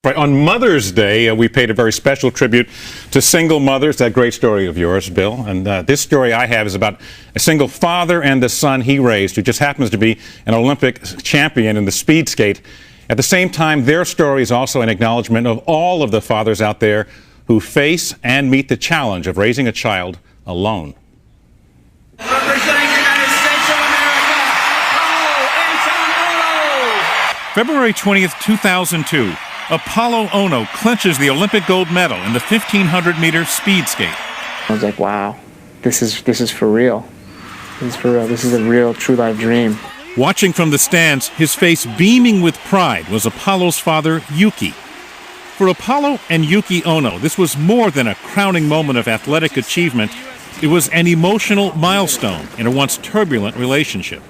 Right, on Mother's Day, we paid a very special tribute to single mothers. That great story of yours, Bill. And this story I have is about a single father and the son he raised, who just happens to be an Olympic champion in the speed skate. At the same time, their story is also an acknowledgement of all of the fathers out there who face and meet the challenge of raising a child alone. Representing the United States of America, Apolo Ohno! February 20th, 2002. Apolo Ohno clinches the Olympic gold medal in the 1,500-meter speed skate. I was like, wow, this is for real. This is for real. This is a real, true life dream. Watching from the stands, his face beaming with pride, was Apolo's father, Yuki. For Apolo and Yuki Ohno, this was more than a crowning moment of athletic achievement. It was an emotional milestone in a once turbulent relationship.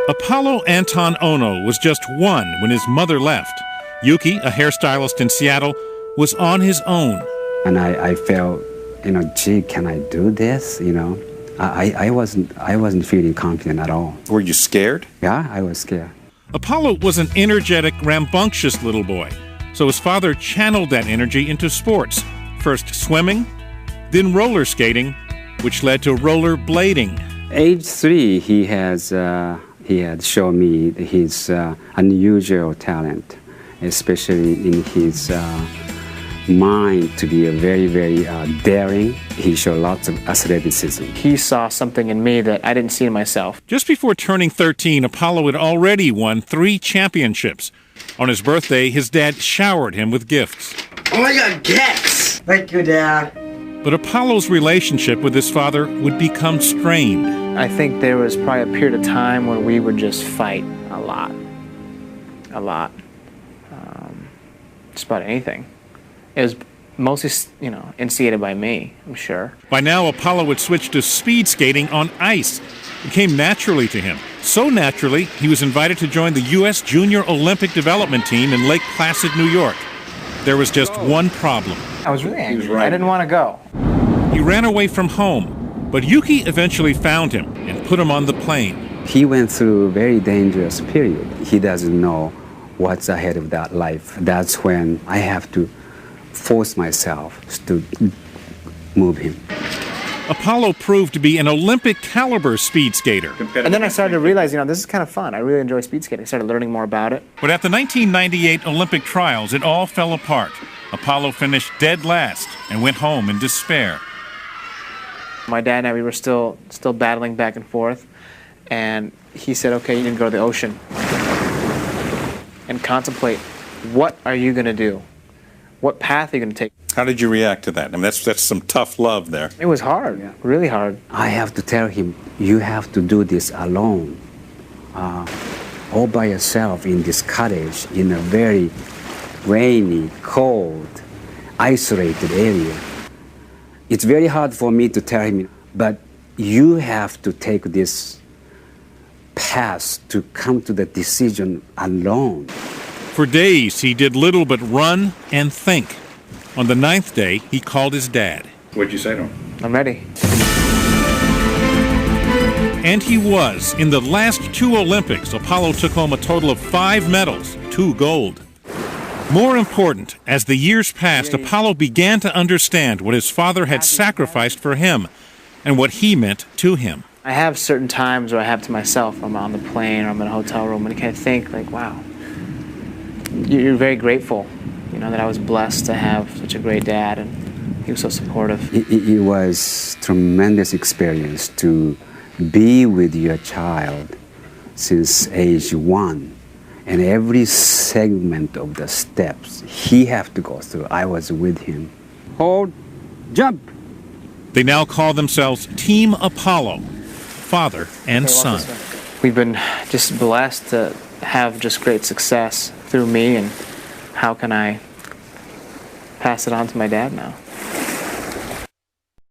Apolo Anton Ohno was just one when his mother left. Yuki, a hairstylist in Seattle, was on his own. And I felt, gee, can I do this? I wasn't feeling confident at all. Were you scared? Yeah, I was scared. Apolo was an energetic, rambunctious little boy, so his father channeled that energy into sports. First swimming, then roller skating, which led to roller blading. Age 3, he had shown me his unusual talent, especially in his mind to be a very, very daring. He showed lots of athleticism. He saw something in me that I didn't see in myself. Just before turning 13, Apolo had already won 3 championships. On his birthday, his dad showered him with gifts. Oh, I got gifts! Thank you, Dad. But Apolo's relationship with his father would become strained. I think there was probably a period of time when we would just fight a lot. A lot. Just about anything. It was mostly, instigated by me, I'm sure. By now, Apolo had switched to speed skating on ice. It came naturally to him. So naturally, he was invited to join the U.S. Junior Olympic Development Team in Lake Placid, New York. There was just one problem. I was really angry. I didn't want to go. He ran away from home, but Yuki eventually found him and put him on the plane. He went through a very dangerous period. He doesn't know what's ahead of that life. That's when I have to force myself to move him. Apolo proved to be an Olympic-caliber speed skater. And then I started to realize, this is kind of fun. I really enjoy speed skating. I started learning more about it. But at the 1998 Olympic trials, it all fell apart. Apolo finished dead last and went home in despair. My dad and I, we were still battling back and forth. And he said, okay, you need to go to the ocean and contemplate, what are you going to do? What path are you going to take? How did you react to that? I mean, that's some tough love there. It was hard, really hard. I have to tell him, you have to do this alone, all by yourself in this cottage in a very rainy, cold, isolated area. It's very hard for me to tell him, but you have to take this path to come to the decision alone. For days, he did little but run and think. On the 9th day, he called his dad. What'd you say to him? I'm ready. And he was. In the last 2 Olympics, Apolo took home a total of 5 medals, 2 gold. More important, as the years passed, Apolo began to understand what his father had sacrificed for him and what he meant to him. I have certain times where I have to myself. I'm on the plane or I'm in a hotel room and I kind of think, wow, you're very grateful, that I was blessed to have such a great dad, and he was so supportive. It was a tremendous experience to be with your child since age 1, and every segment of the steps he had to go through, I was with him. Hold, jump. They now call themselves Team Apolo, father and son. We've been just blessed to have just great success through me, and how can I pass it on to my dad now?